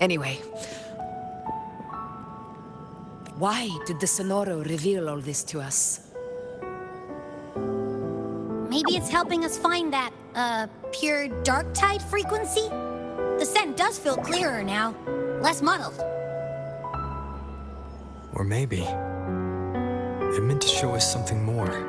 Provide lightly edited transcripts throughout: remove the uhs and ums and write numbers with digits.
Anyway. Why did the Sonoro reveal all this to us? Maybe it's helping us find that, pure dark tide frequency? The scent does feel clearer now, less muddled. Or maybe it meant to show us something more.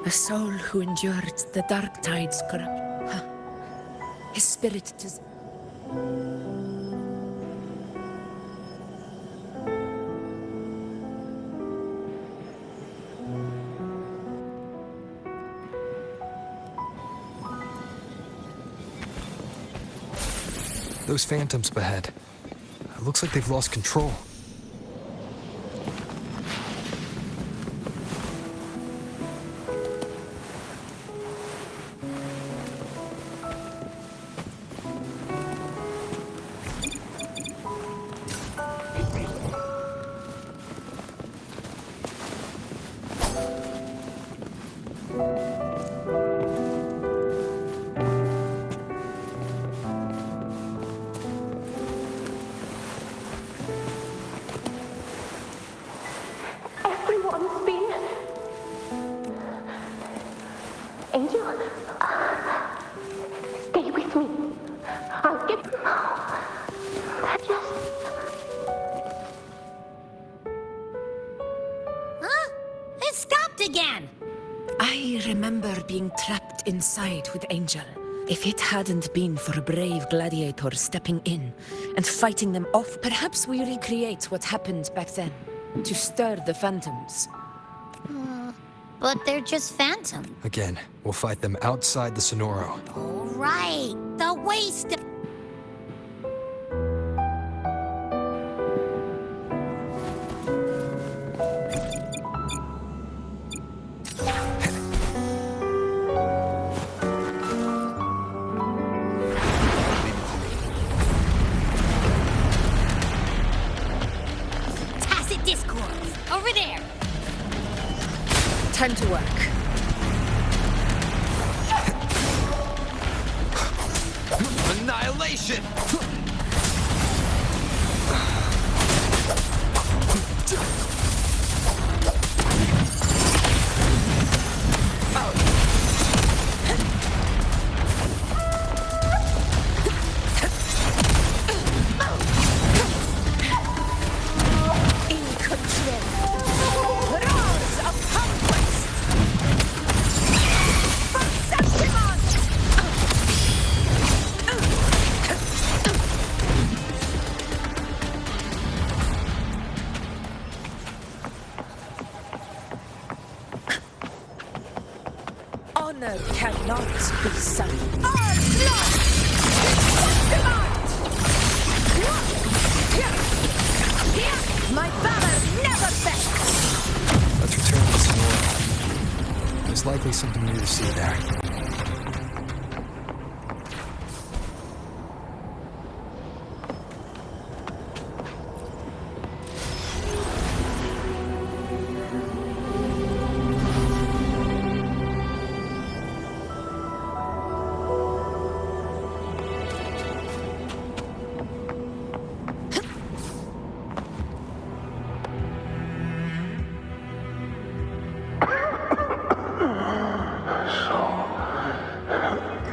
A soul who endured the dark tide's corrupt... Huh. His spirit does... Those phantoms ahead. It looks like they've lost control. I remember being trapped inside with Angel. If it hadn't been for a brave gladiator stepping in and fighting them off, perhaps we recreate what happened back then, to stir the phantoms. But they're just phantoms. Again, we'll fight them outside the Sonoro. All right, the waste of... Over there! Time to work. Annihilation! Honor cannot be sullied. Our blood is command! My valor never fails! Let's return to the Sonoro. There's likely something new to see there.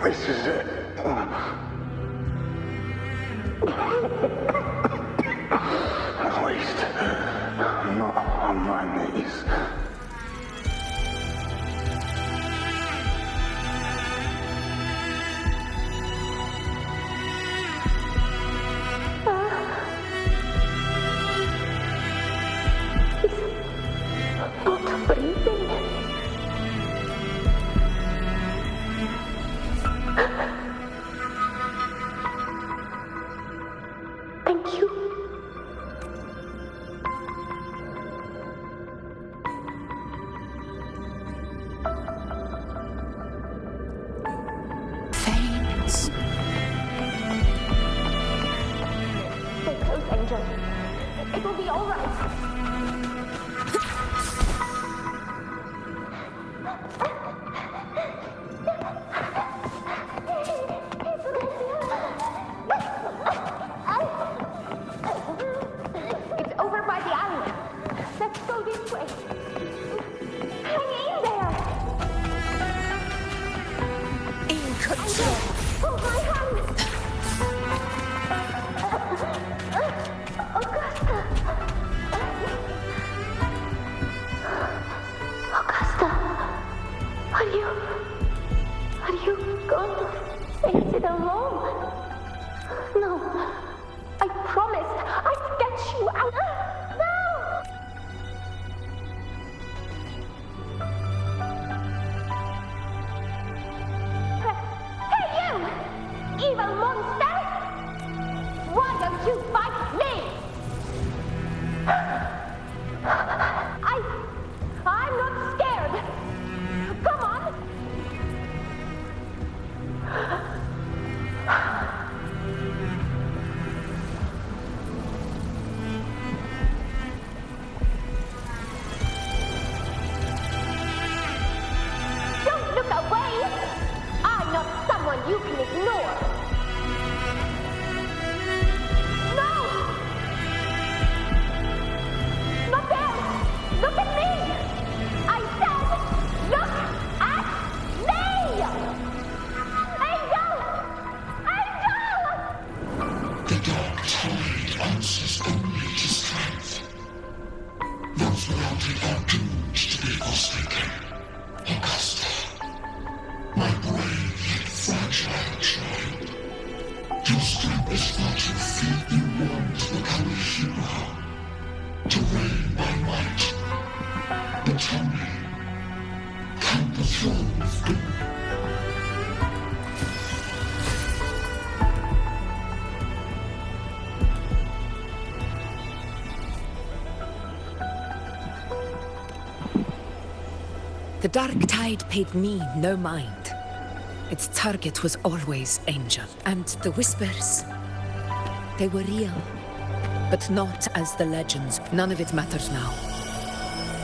This is it. At least, I'm not on my knees. Not breathing. Thank you. Thanks. Stay close, Angel. It will be all right. access only to strength. Those without it are doomed to be forsaken. Augusta, my brave yet fragile child. Your strength is thought to feed you warm to become a hero, to reign by might. But tell me, can the throne of doom? The dark tide paid me no mind. Its target was always Angel. And the whispers, they were real. But not as the legends. None of it matters now.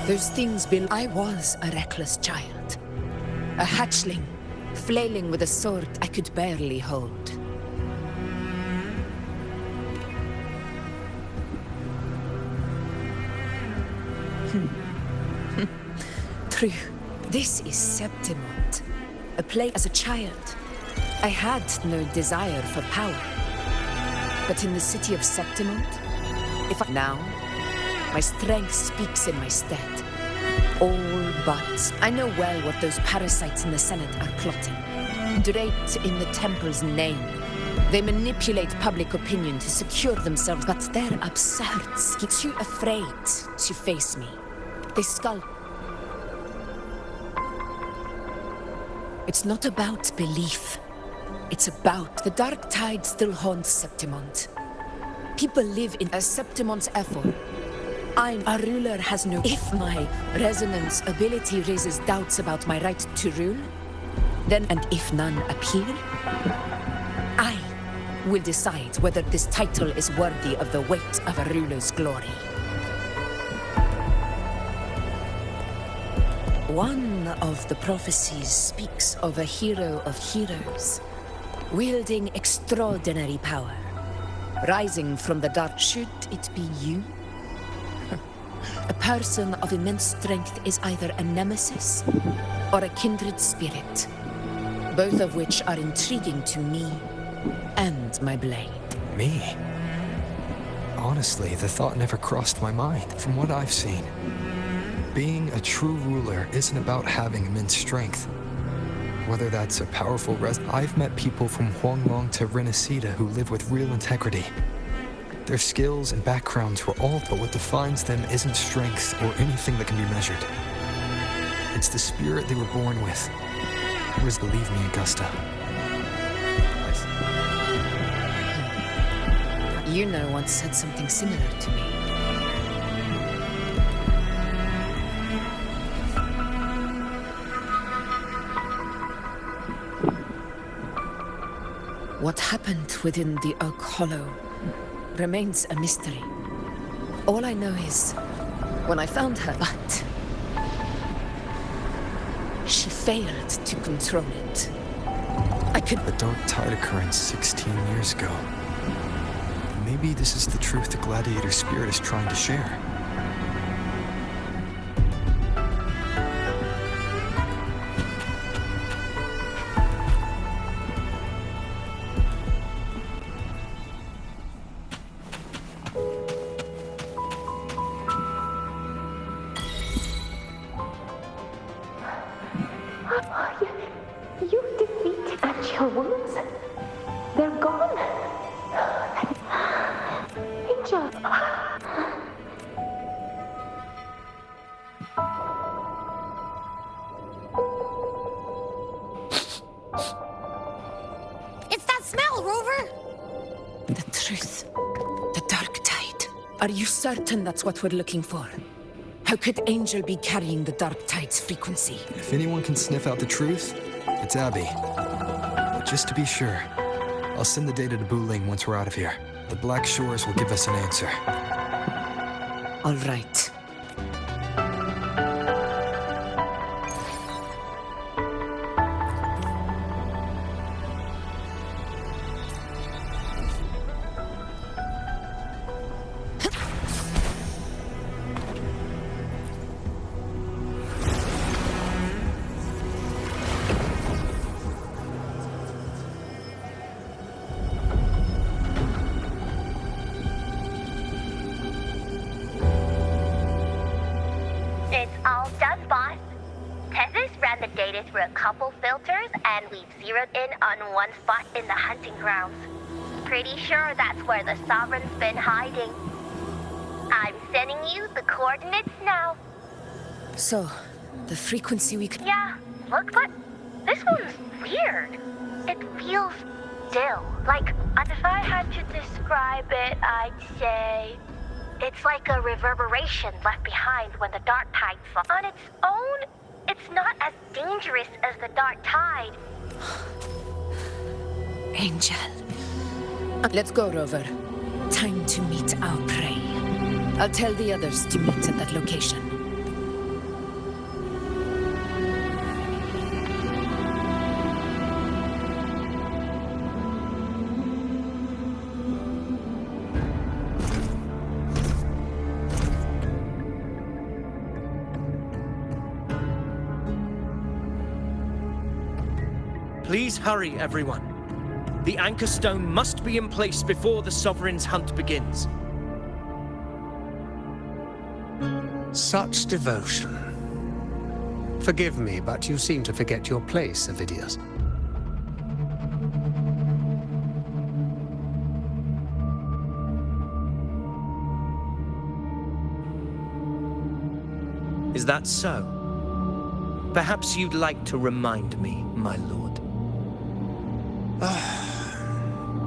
Those things I was a reckless child. A hatchling, flailing with a sword I could barely hold. True. This is Septimont. A place as a child. I had no desire for power. But in the city of Septimont, now, my strength speaks in my stead. All but I know well what those parasites in the Senate are plotting. Draped in the temple's name, they manipulate public opinion to secure themselves, but they're absurd, too afraid to face me. They skulk. It's not about belief. It's about the dark tide still haunts Septimont. People live in a Septimont's effort. I'm a ruler has no... If my resonance ability raises doubts about my right to rule, then, and if none appear, I will decide whether this title is worthy of the weight of a ruler's glory. One of the prophecies speaks of a hero of heroes, wielding extraordinary power, rising from the dark. Should it be you? A person of immense strength is either a nemesis or a kindred spirit, both of which are intriguing to me and my blade. Me? Honestly, the thought never crossed my mind. From what I've seen, being a true ruler isn't about having immense strength. Whether that's a powerful I've met people from Huanglong to Renacida who live with real integrity. Their skills and backgrounds were all, but what defines them isn't strength or anything that can be measured. It's the spirit they were born with. Believe me, Augusta. Iuno once said something similar to me. What happened within the Oak Hollow remains a mystery. All I know is, when I found her, but she failed to control it. I could... The dark tide occurrence 16 years ago. Maybe this is the truth the gladiator spirit is trying to share. You defeated Angel Wounds? They're gone? Angel! It's that smell, Rover! The truth. The dark tide. Are you certain that's what we're looking for? How could Angel be carrying the dark tide's frequency? If anyone can sniff out the truth, it's Abby. But just to be sure, I'll send the data to Buling once we're out of here. The Black Shores will give us an answer. All right. data through a couple filters, and we've zeroed in on one spot in the hunting grounds. Pretty sure that's where the Sovereign's been hiding. I'm sending you the coordinates now. So, the frequency we could... Yeah, look, but this one's weird. It feels still. Like, if I had to describe it, I'd say it's like a reverberation left behind when the dark tide falls. On its own, it's not as dangerous as the dark tide. Angel. Let's go, Rover. Time to meet our prey. I'll tell the others to meet at that location. Please hurry, everyone. The anchor stone must be in place before the Sovereign's hunt begins. Such devotion. Forgive me, but you seem to forget your place, Avidius. Is that so? Perhaps you'd like to remind me, my lord.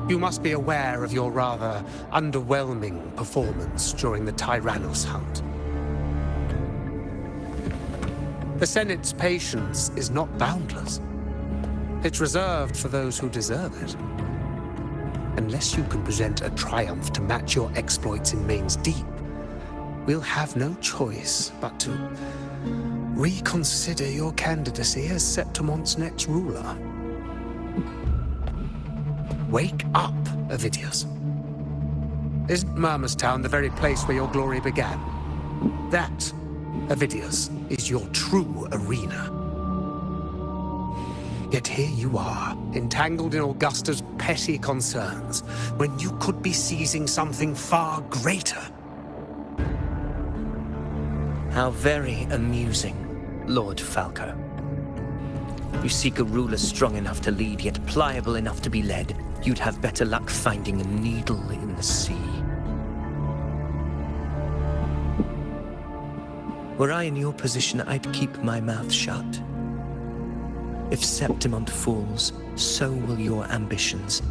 You must be aware of your rather underwhelming performance during the Tyrannus hunt. The Senate's patience is not boundless. It's reserved for those who deserve it. Unless you can present a triumph to match your exploits in Main's Deep, we'll have no choice but to reconsider your candidacy as Septimon's next ruler. Wake up, Avidius. Isn't Murmurstown the very place where your glory began? That, Avidius, is your true arena. Yet here you are, entangled in Augusta's petty concerns, when you could be seizing something far greater. How very amusing, Lord Falco. You seek a ruler strong enough to lead, yet pliable enough to be led. You'd have better luck finding a needle in the sea. Were I in your position, I'd keep my mouth shut. If Septimont falls, so will your ambitions.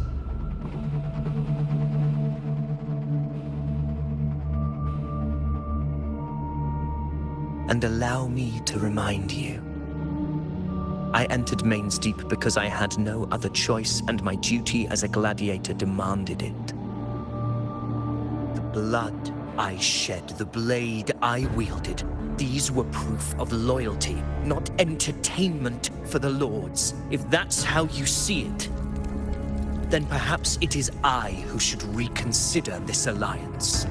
And allow me to remind you. I entered Main's Deep because I had no other choice, and my duty as a gladiator demanded it. The blood I shed, the blade I wielded, these were proof of loyalty, not entertainment for the Lords. If that's how you see it, then perhaps it is I who should reconsider this alliance.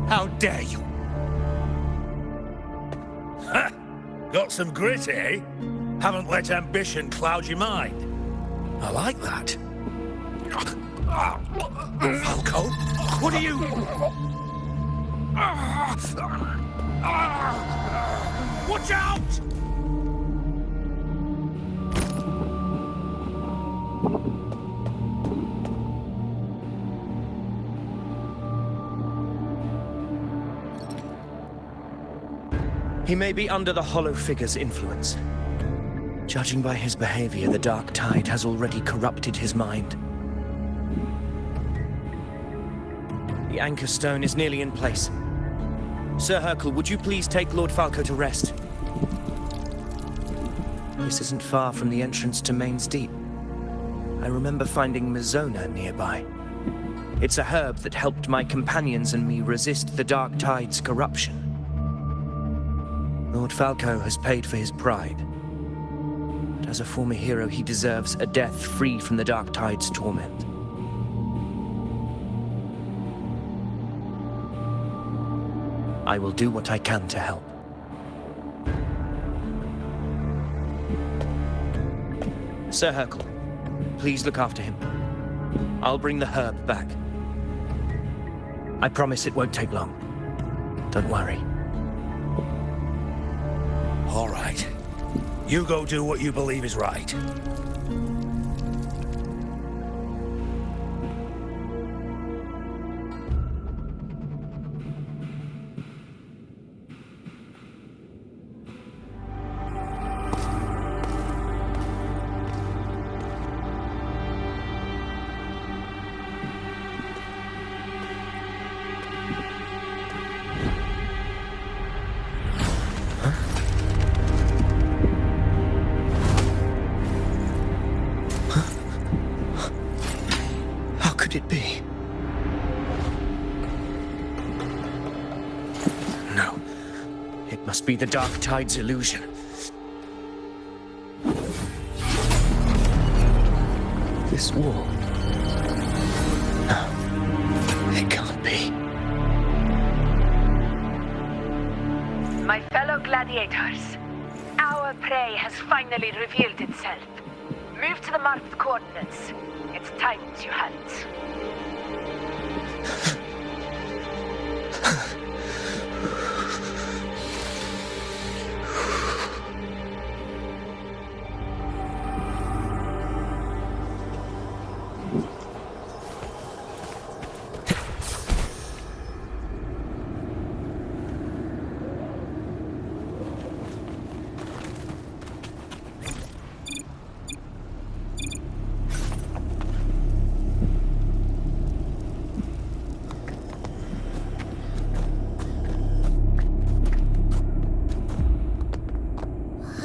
How dare you! Ha! Got some grit, eh? Haven't let ambition cloud your mind. I like that. Falco, what are you... Watch out! He may be under the Hollow Figure's influence. Judging by his behavior, the Dark Tide has already corrupted his mind. The anchor stone is nearly in place. Sir Hercule, would you please take Lord Falco to rest? This isn't far from the entrance to Main's Deep. I remember finding Mizona nearby. It's a herb that helped my companions and me resist the Dark Tide's corruption. Lord Falco has paid for his pride. But as a former hero, he deserves a death free from the Dark Tide's torment. I will do what I can to help. Sir Hercule, please look after him. I'll bring the herb back. I promise it won't take long. Don't worry. All right. You go do what you believe is right. How could it be? No. It must be the Dark Tide's illusion. This wall. No. It can't be. My fellow gladiators, our prey has finally revealed itself. Move to the marked coordinates. It's time to hunt.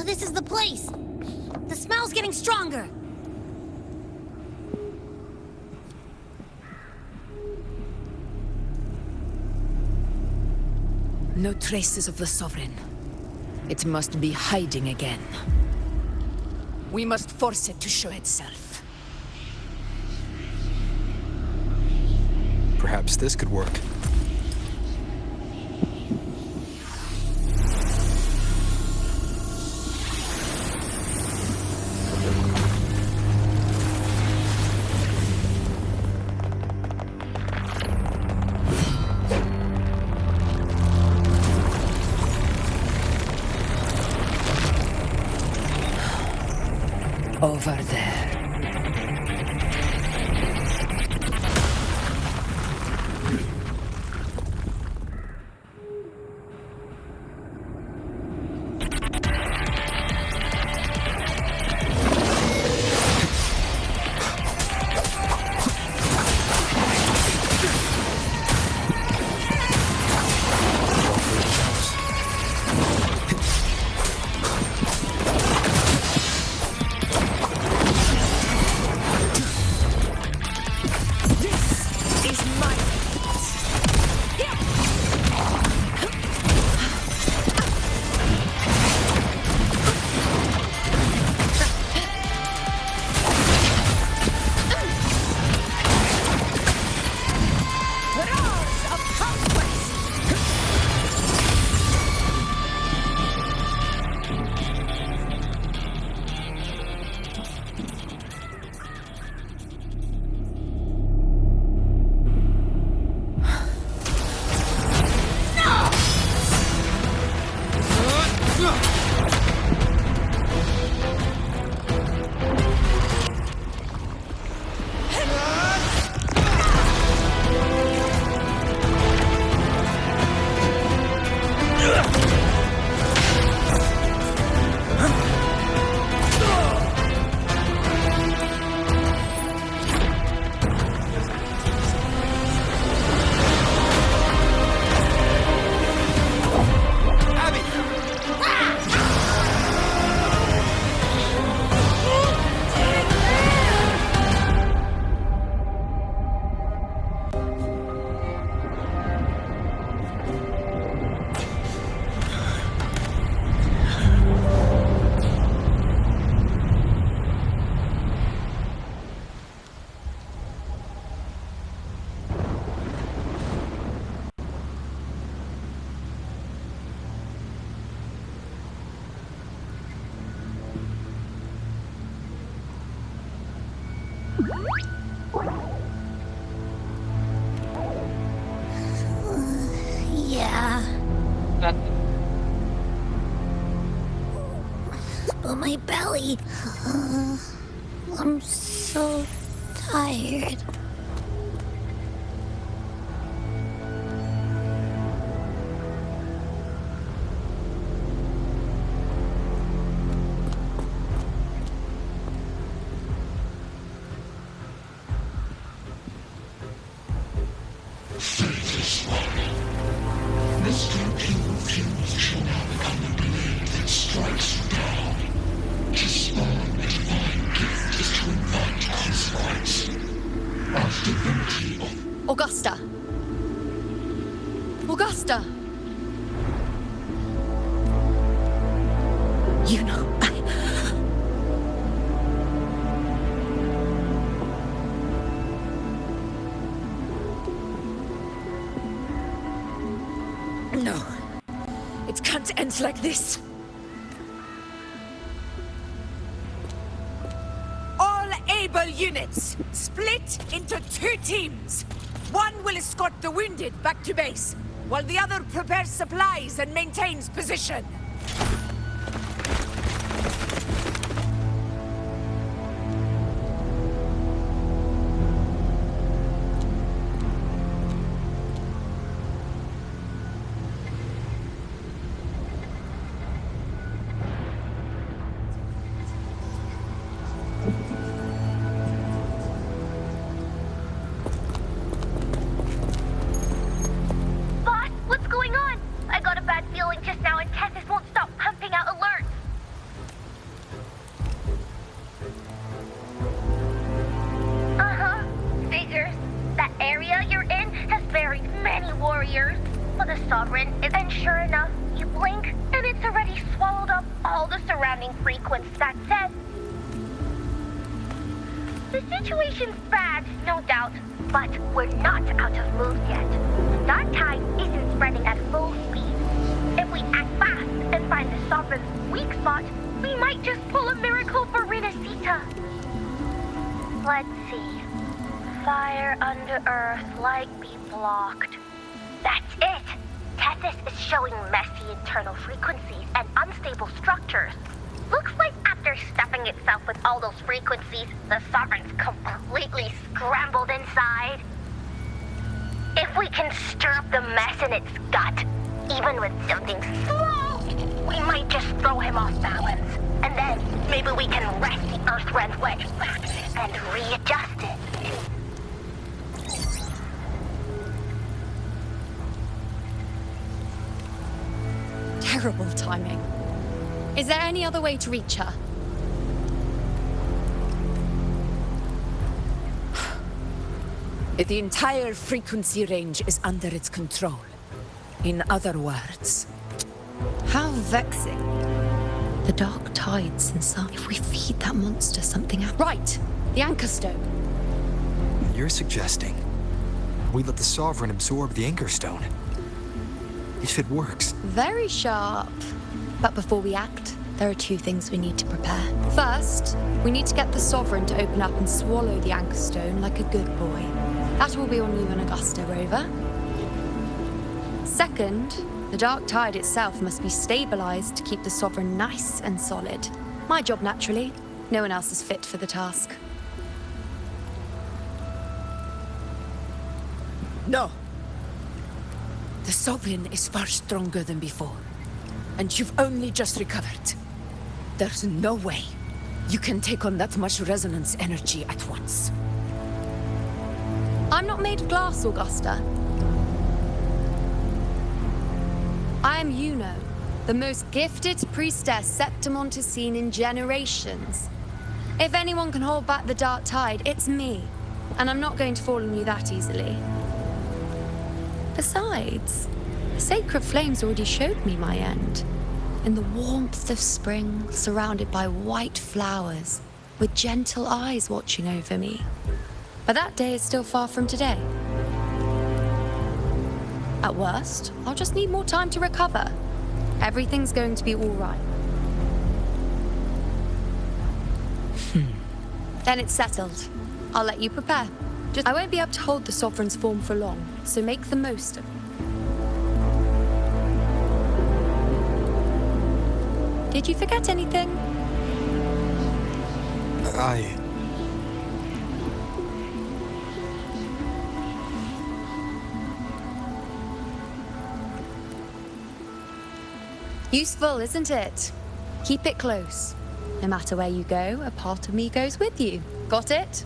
This is the place. The smell's getting stronger. No traces of the Sovereign. It must be hiding again. We must force it to show itself. Perhaps this could work. Over there. my belly. I'm so tired. Fate is one. Mr. Confused shall now become the blade that strikes you down. To spawn a divine gift is to invite consequence. As divinity of Augusta! Augusta! You know, No. It can't end like this. All able units, split into 2 teams. One will escort the wounded back to base, while the other prepares supplies and maintains position. Boss, what's going on? I got a bad feeling just now and Tessus won't stop pumping out alerts. Uh-huh. Figures. That area you're in has buried many warriors. But the Sovereign is, and sure enough, you blink, and it's already swallowed up all the surrounding frequencies. That said, the situation's bad, no doubt, but we're not out of moves yet. Dark tide isn't spreading at full speed. If we act fast and find the Sovereign's weak spot, we might just pull a miracle for Renacita. Let's see. Fire under earth, light be blocked. That's it! Tessus is showing messy internal frequencies and unstable structures. Looks like after stuffing itself with all those frequencies, the Sovereign's completely scrambled inside. If we can stir up the mess in its gut, even with something small, we might just throw him off balance. And then maybe we can wrest the Earthrealm wedge back and readjust it. Terrible timing. Is there any other way to reach her? The entire frequency range is under its control. In other words... How vexing. The dark tides and some. If we feed that monster something else. Right! The Anchor Stone. You're suggesting we let the Sovereign absorb the Anchor Stone? If it works. Very sharp. But before we act, there are 2 things we need to prepare. First, we need to get the Sovereign to open up and swallow the Anchor Stone like a good boy. That will be on you and Augusta, Rover. Second, the Dark Tide itself must be stabilized to keep the Sovereign nice and solid. My job, naturally. No one else is fit for the task. No. The Sovereign is far stronger than before. And you've only just recovered. There's no way you can take on that much resonance energy at once. I'm not made of glass, Augusta. I am Iuno, the most gifted priestess Septimont has seen in generations. If anyone can hold back the Dark Tide, it's me. And I'm not going to fall on you that easily. Besides, the sacred flames already showed me my end. In the warmth of spring, surrounded by white flowers, with gentle eyes watching over me. But that day is still far from today. At worst, I'll just need more time to recover. Everything's going to be all right. Then it's settled. I'll let you prepare. I won't be able to hold the Sovereign's form for long, so make the most of it. Did you forget anything? Useful, isn't it? Keep it close. No matter where you go, a part of me goes with you. Got it?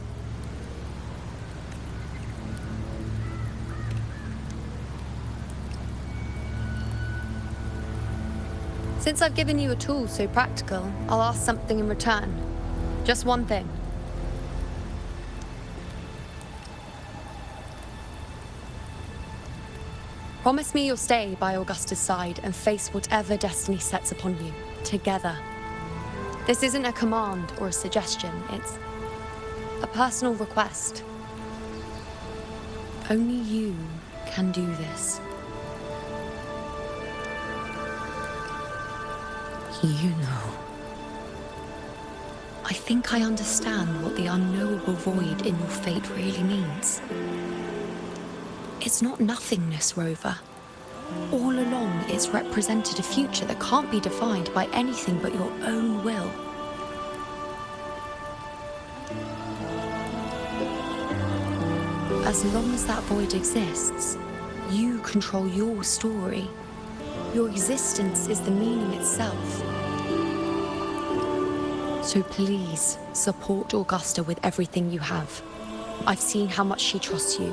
Since I've given you a tool so practical, I'll ask something in return. Just one thing. Promise me you'll stay by Augusta's side and face whatever destiny sets upon you, together. This isn't a command or a suggestion, it's a personal request. Only you can do this. You know. I think I understand what the unknowable void in your fate really means. It's not nothingness, Rover. All along, it's represented a future that can't be defined by anything but your own will. As long as that void exists, you control your story. Your existence is the meaning itself. So please, support Augusta with everything you have. I've seen how much she trusts you.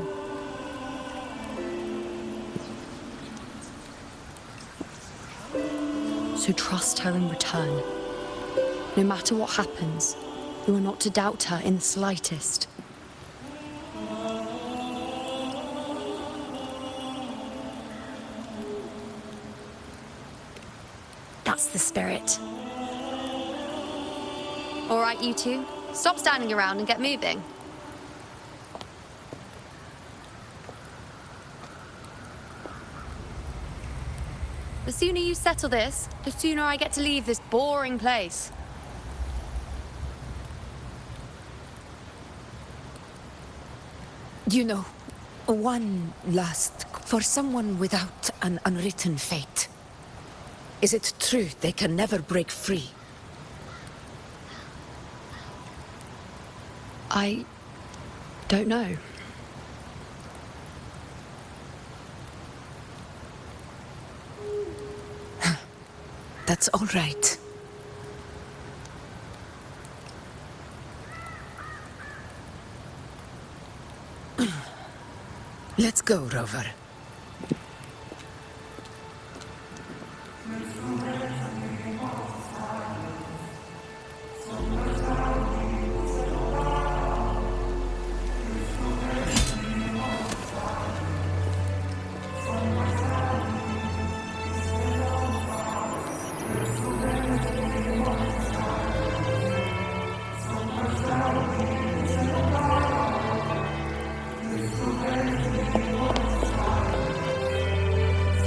So trust her in return. No matter what happens, you are not to doubt her in the slightest. That's the spirit. All right, you two. Stop standing around and get moving. The sooner you settle this, the sooner I get to leave this boring place. You know, one last... For someone without an unwritten fate, is it true they can never break free? I don't know. That's all right. Let's go, Rover.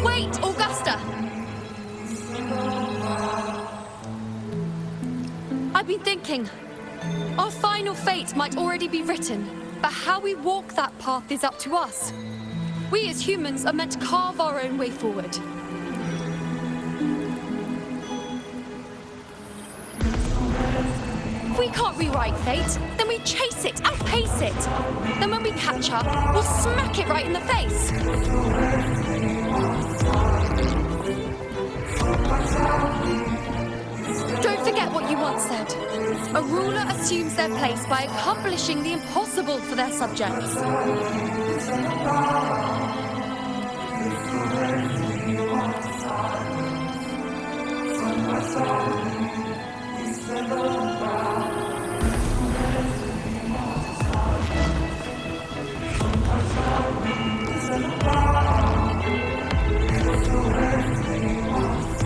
Wait, Augusta! I've been thinking. Our final fate might already be written, but how we walk that path is up to us. We as humans are meant to carve our own way forward. If we can't rewrite fate, then we chase it, outpace it. Then when we catch up, we'll smack it right in the face. Don't forget what you once said. A ruler assumes their place by accomplishing the impossible for their subjects.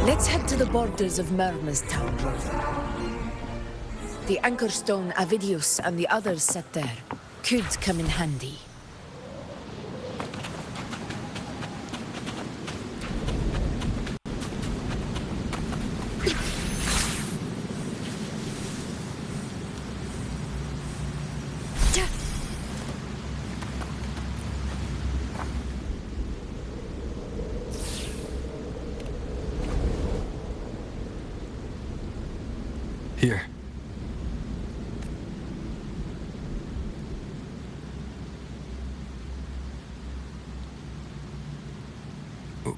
Let's head to the borders of Murma's town, Rover. The anchor stone Avidius and the others set there could come in handy. Here.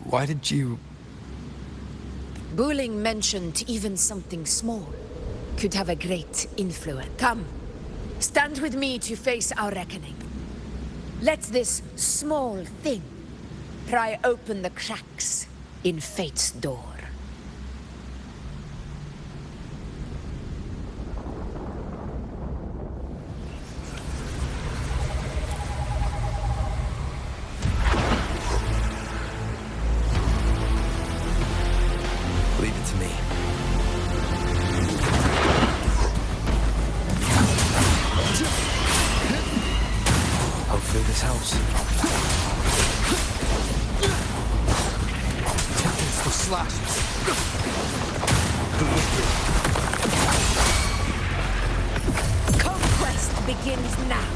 Why did you... Bulling mentioned even something small could have a great influence. Come, stand with me to face our reckoning. Let this small thing pry open the cracks in fate's door. Leave it to me. Hopefully this helps. It's the slashes. The wicked. Conquest begins now.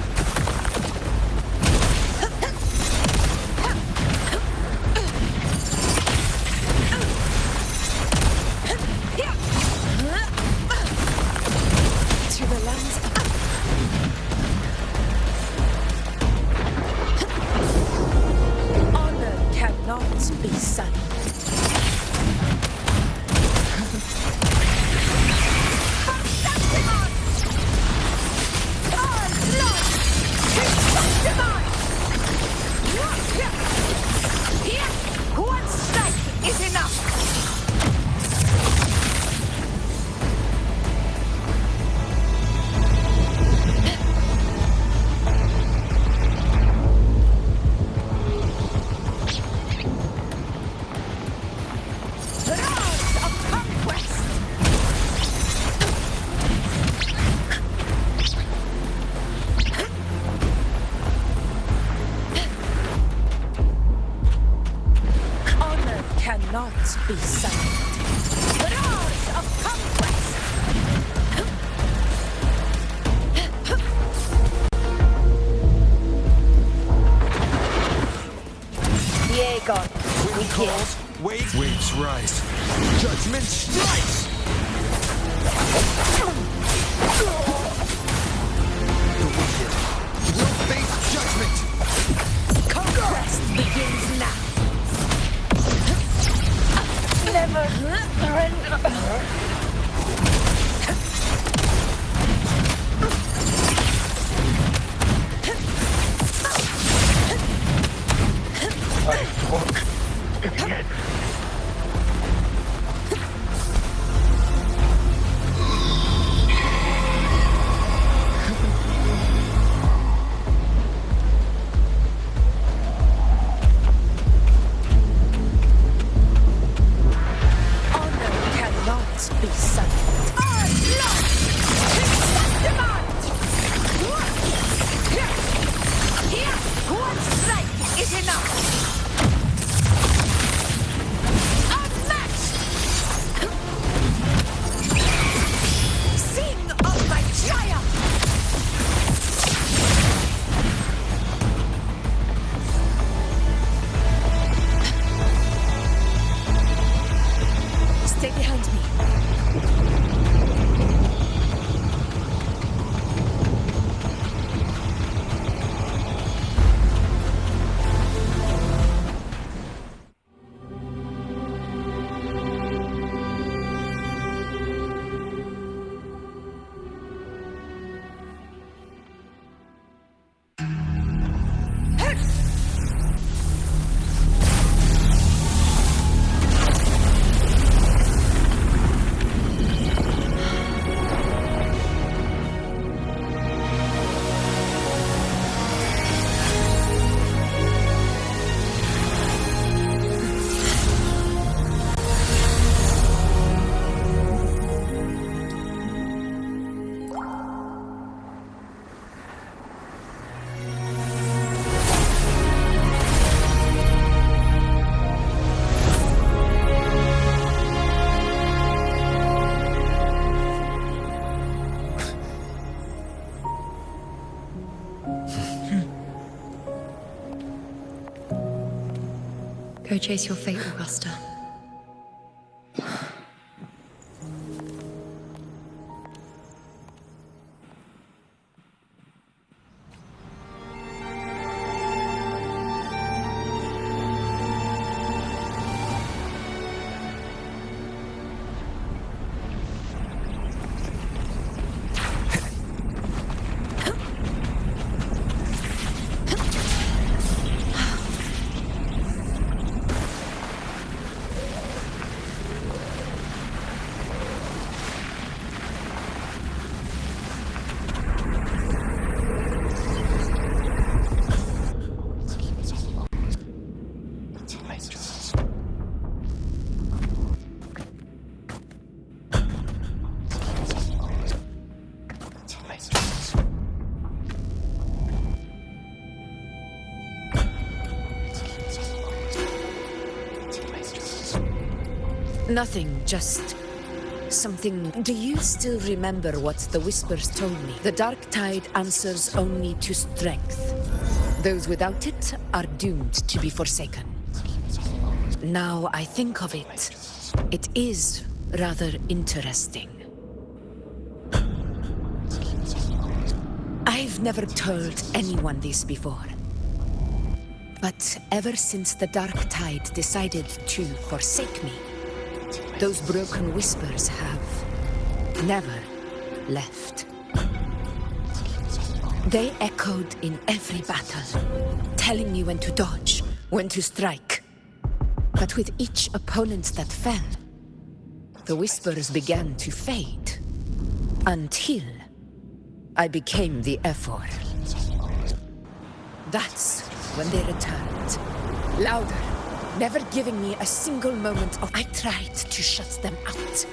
To the lands of... Honor cannot be silent. One strike is enough! Roars of conquest! Honor cannot be silent. Roars of conquest! Diego, we Calls, waves rise. Judgment strikes! The wicked will face judgment! Conquest begins now. Never surrender. I walk in the end. Honor cannot be silent. Onslaught! Demand! Here, one strike is enough. Unmatched! Sing of my triumph! Stay behind me. Go chase your fate, Augusta. Nothing, just something. Do you still remember what the Whispers told me? The Dark Tide answers only to strength. Those without it are doomed to be forsaken. Now I think of it, it is rather interesting. I've never told anyone this before. But ever since the Dark Tide decided to forsake me, those broken whispers have never left. They echoed in every battle, telling me when to dodge, when to strike. But with each opponent that fell, the whispers began to fade, until I became the Ephor. That's when they returned, louder, never giving me a single moment of... I tried to shut them out.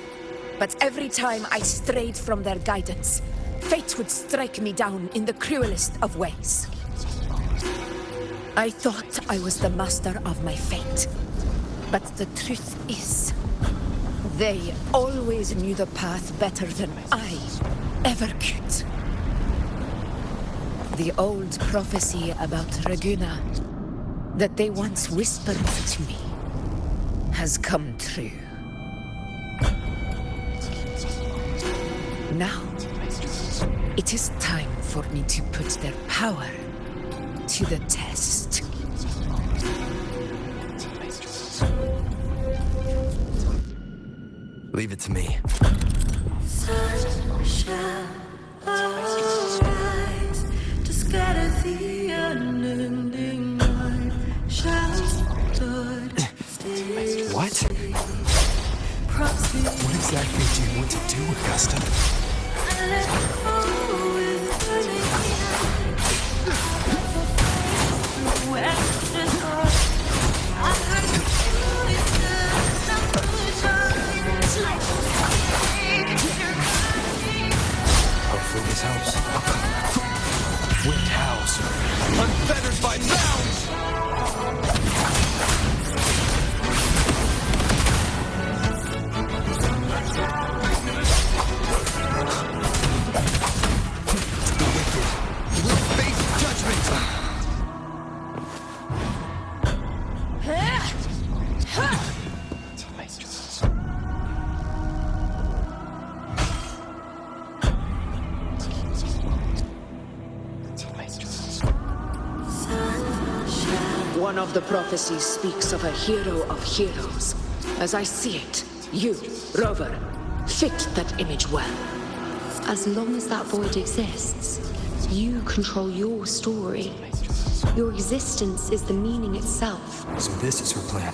But every time I strayed from their guidance, fate would strike me down in the cruelest of ways. I thought I was the master of my fate. But the truth is, they always knew the path better than I ever could. The old prophecy about Raguna, that they once whispered to me, has come true. Now, it is time for me to put their power to the test. Leave it to me. Sun shall arise to scatter the unending night. Shall stood still. What? What exactly do you want to do, Augusta? I let go with burning through endless heart. I heard the voices of the light. Hopefully this helps. Wind howls, unfettered by bounds! The wicked will face judgment! One of the prophecies speaks of a hero of heroes. As I see it, you, Rover, fit that image well. As long as that void exists, you control your story. Your existence is the meaning itself. So this is her plan.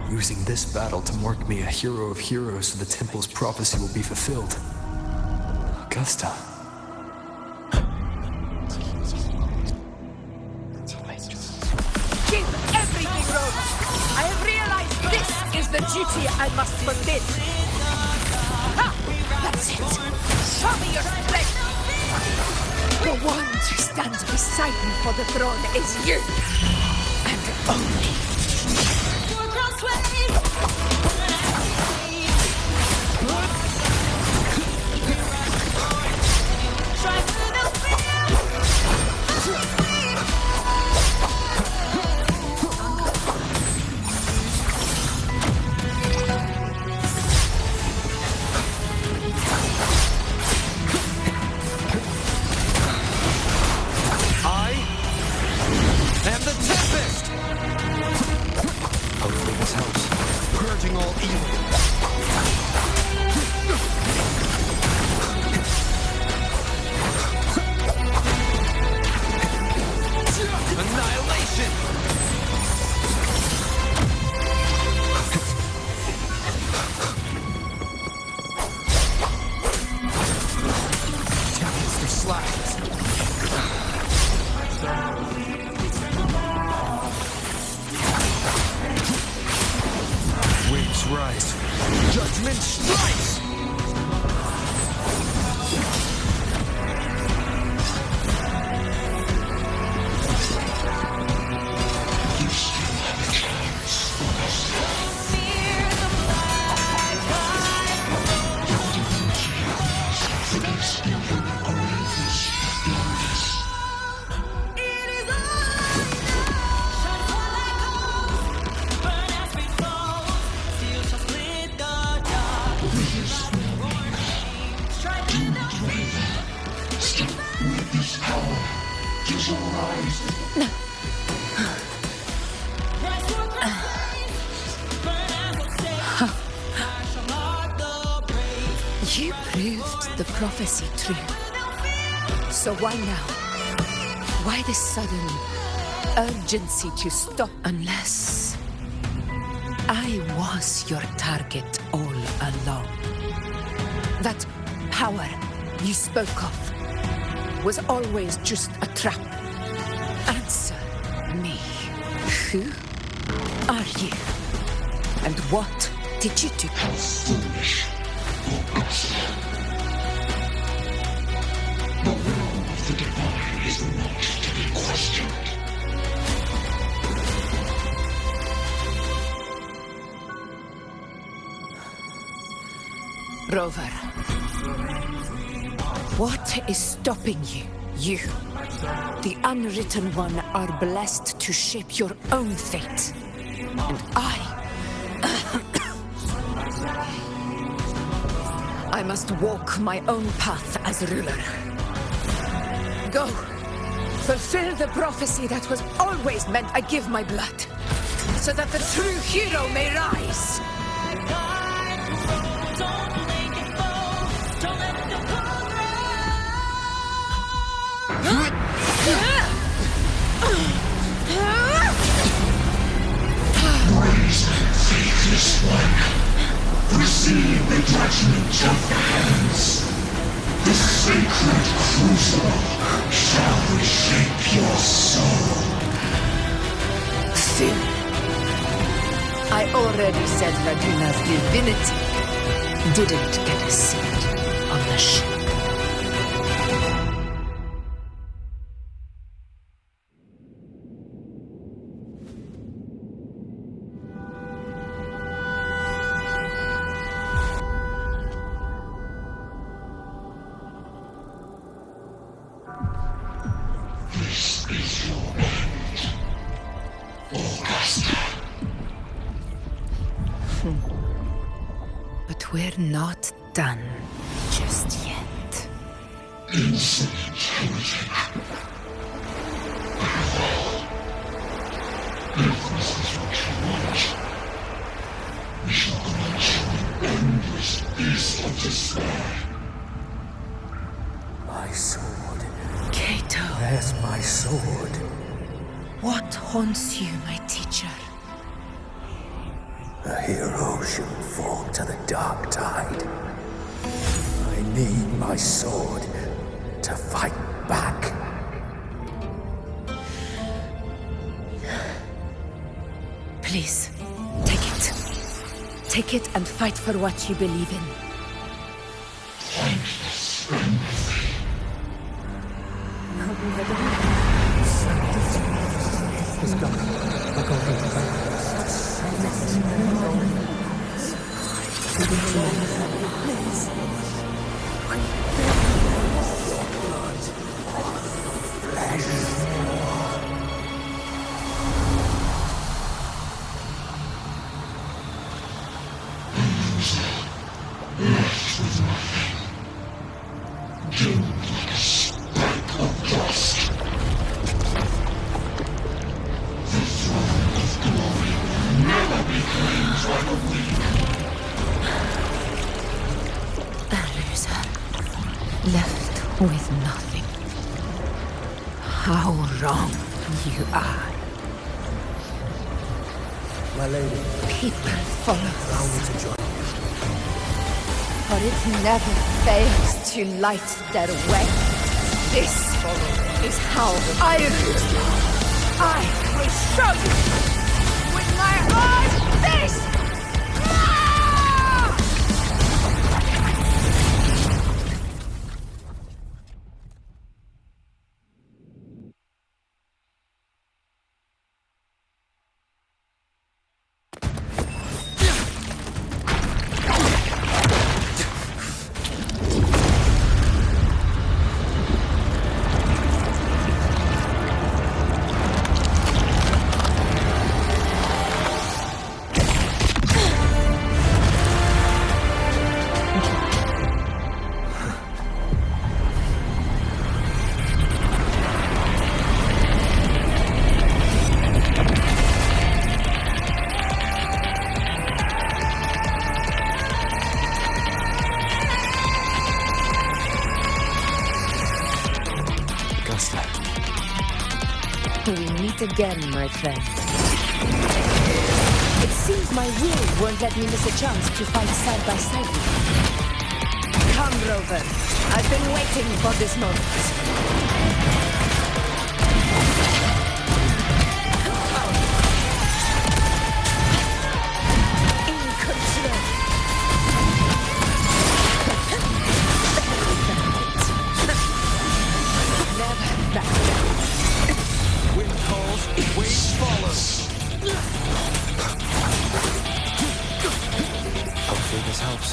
Using this battle to mark me a hero of heroes so the temple's prophecy will be fulfilled. Augusta. Give everything, Rover! I have realized this is the duty I must fulfill. Ha! That's it! Show me your strength! The one to stand beside me for the throne is you! And only. rise. Judgment strikes! You proved the prophecy true. So why now? Why this sudden urgency to stop? Unless I was your target all along. That power you spoke of was always just a trap. Answer me. Who are you? And what did you do? How foolish, Augusta. The will of the divine is not to be questioned. Rover, what is stopping you? You, the unwritten one, are blessed to shape your own fate. And I must walk my own path as ruler. Go, fulfill the prophecy that was always meant I give my blood, so that the true hero may rise. Faithless one, receive the judgment of the heavens. The sacred crucible shall reshape your soul. Fool. I already said Raguna's divinity didn't get a seat on the ship. This is your end, Augusta. But we're not done just yet. Insolent heretic. If this is what you want, we shall grant you an endless beast of despair. My sword. Cato, Where's my sword? what haunts you, my teacher? A hero shouldn't fall to the dark tide. I need my sword to fight back. Please, take it. Take it and fight for what you believe in. Thankless empathy. Left with nothing. Doomed like a speck of dust. The throne of glory will never be claimed by the weak. A loser, left with nothing. How wrong you are. My lady, People follow allow us, me to join. for it never fails to light their way. This is how I rule. I will show you with my own fist! again, my friend. It seems my will won't let me miss a chance to fight side by side with you. Come, Rover. I've been waiting for this moment. Wind calls, waves follow. Hopefully this helps.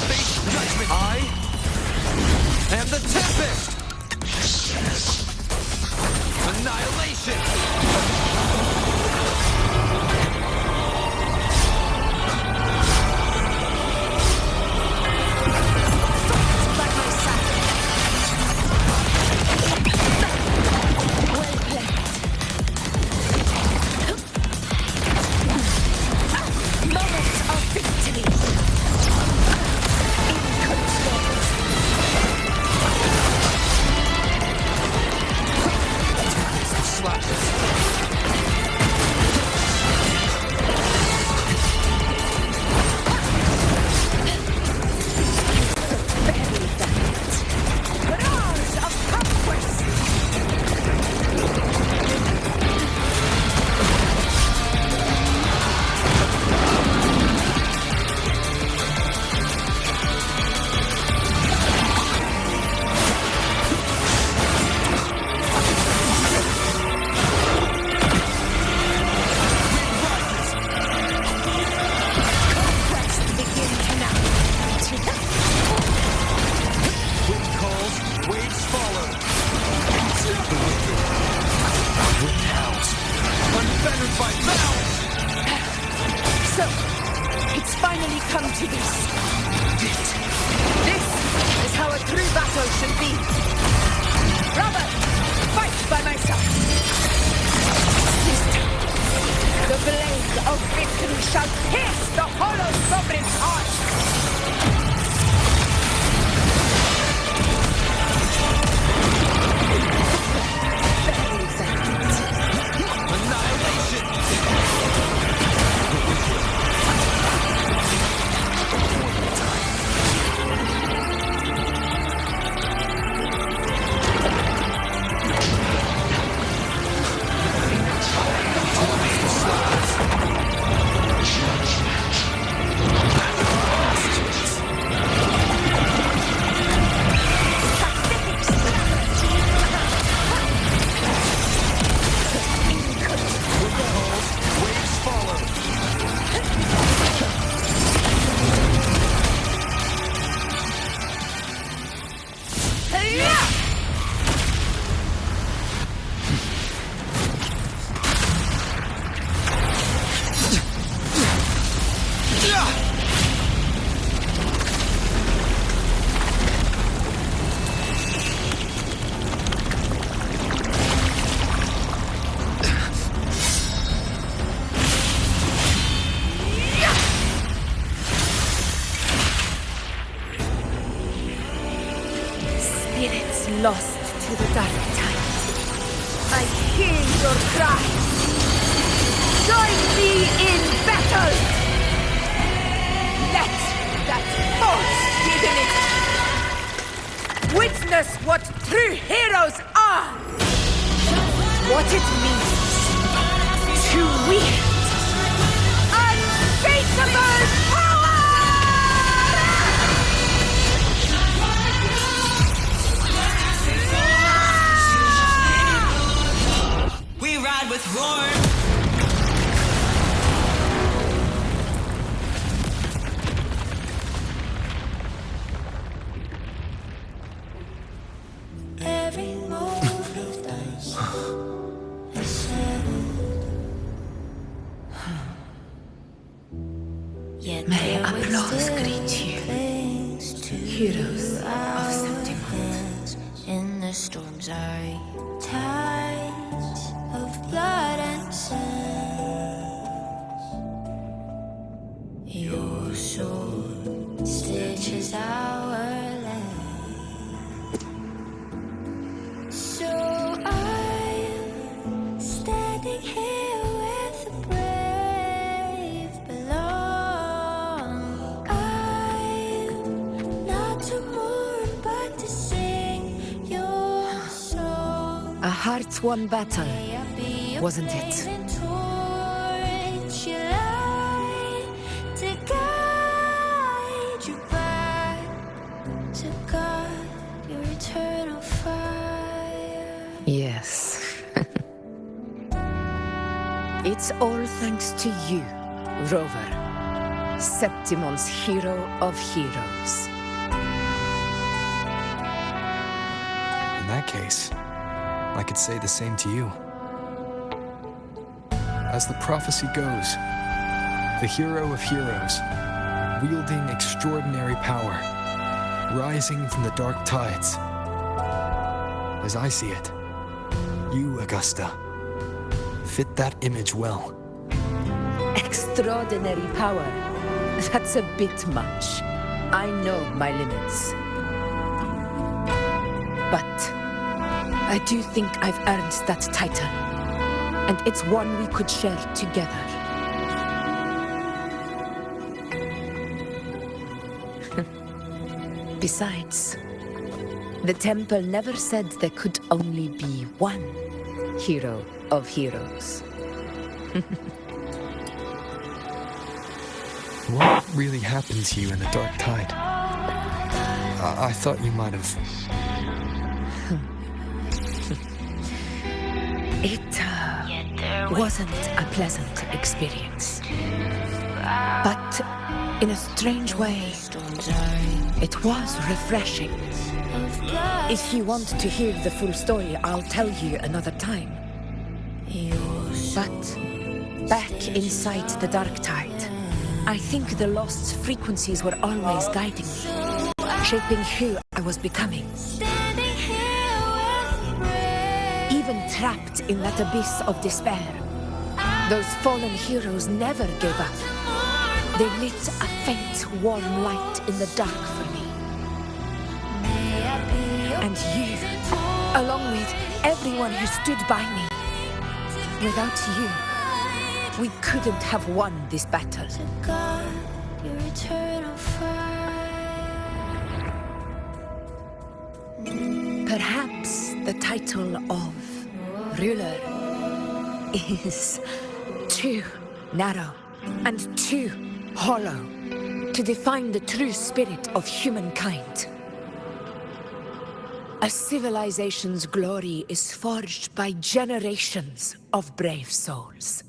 Face judgment. I am the Tempest. Annihilation. Lost to the dark tide. I hear your cries. Join me in battle! Let that force within it witness what true heroes are! What it means to wield unfathomable power! We ride with roar. Every move of dice is settled. Yet May there applause still greet you, clings to heroes of our Septimund. hands in the storm's eye. Tides of blood and sand. Your sword stitches our land. So I hard-won battle, wasn't it? Yes. It's all thanks to you, Rover, Septimon's hero of heroes. In that case, I could say the same to you. As the prophecy goes, the hero of heroes, wielding extraordinary power, rising from the dark tides. As I see it, you, Augusta, fit that image well. Extraordinary power. That's a bit much. I know my limits. But I do think I've earned that title. And it's one we could share together. Besides, the temple never said there could only be one hero of heroes. What really happened to you in the Dark Tide? I thought you might have... It wasn't a pleasant experience. But in a strange way, it was refreshing. If you want to hear the full story, I'll tell you another time. But back inside the Dark Tide, I think the lost frequencies were always guiding me, shaping who I was becoming. Even trapped in that abyss of despair, those fallen heroes never gave up. They lit a faint, warm light in the dark for me. And you, along with everyone who stood by me. Without you, we couldn't have won this battle. Perhaps the title of ruler is too narrow and too hollow to define the true spirit of humankind. A civilization's glory is forged by generations of brave souls.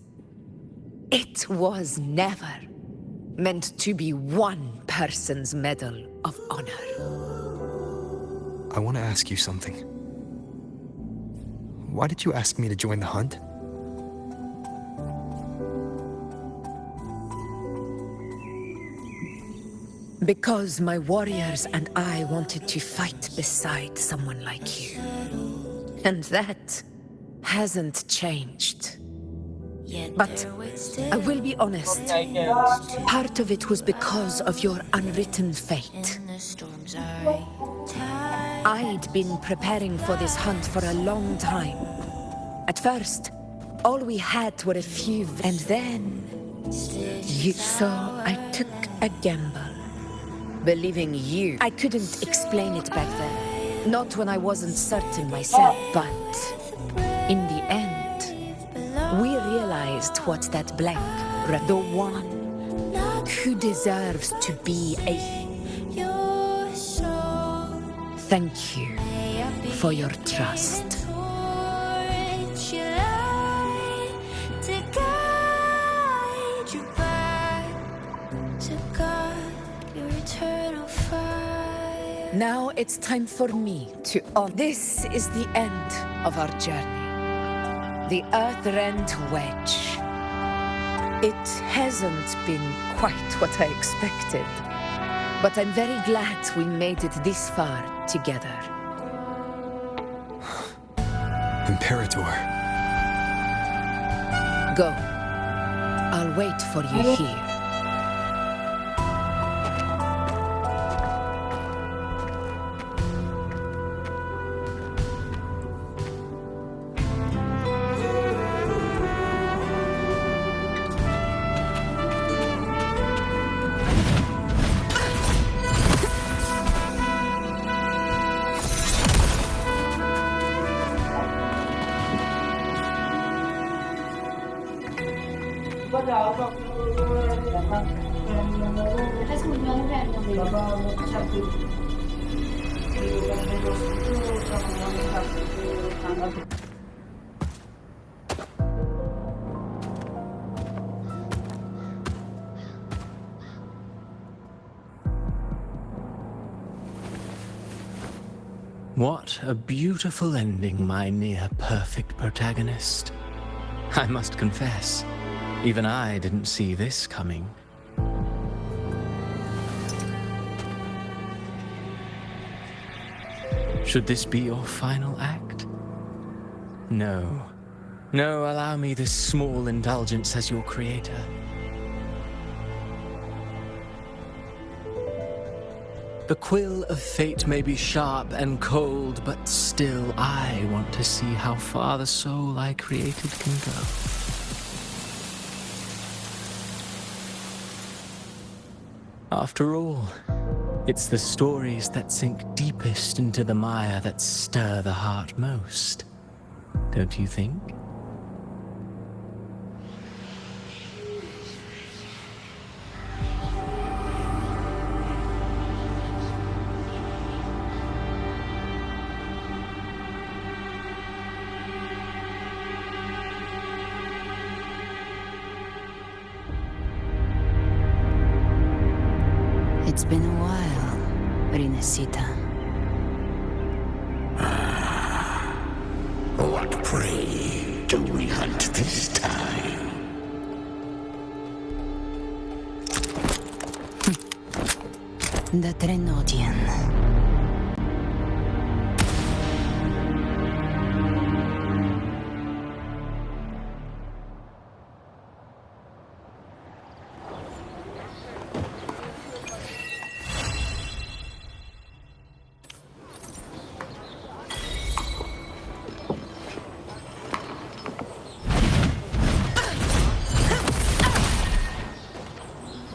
It was never meant to be one person's medal of honor. I want to ask you something. Why did you ask me to join the hunt? Because my warriors and I wanted to fight beside someone like you. And that hasn't changed. But I will be honest, part of it was because of your unwritten fate. I'd been preparing for this hunt for a long time. At first, all we had were a few, and then... So I took a gamble. Believing you. I couldn't explain it back then. Not when I wasn't certain myself. But in the end, we realized what that blank, the one who deserves to be a... Thank you for your trust. Now it's time for me to This is the end of our journey. The Earthrend Wedge. It hasn't been quite what I expected, but I'm very glad we made it this far together. Imperator. Go. I'll wait for you here. What a beautiful ending, my near-perfect protagonist. I must confess, even I didn't see this coming. Should this be your final act? No. No, allow me this small indulgence as your creator. The quill of fate may be sharp and cold, but still I want to see how far the soul I created can go. After all, it's the stories that sink deepest into the mire that stir the heart most, don't you think? It's been a while, Rinesita. What prey do we hunt this time? The Trenodian.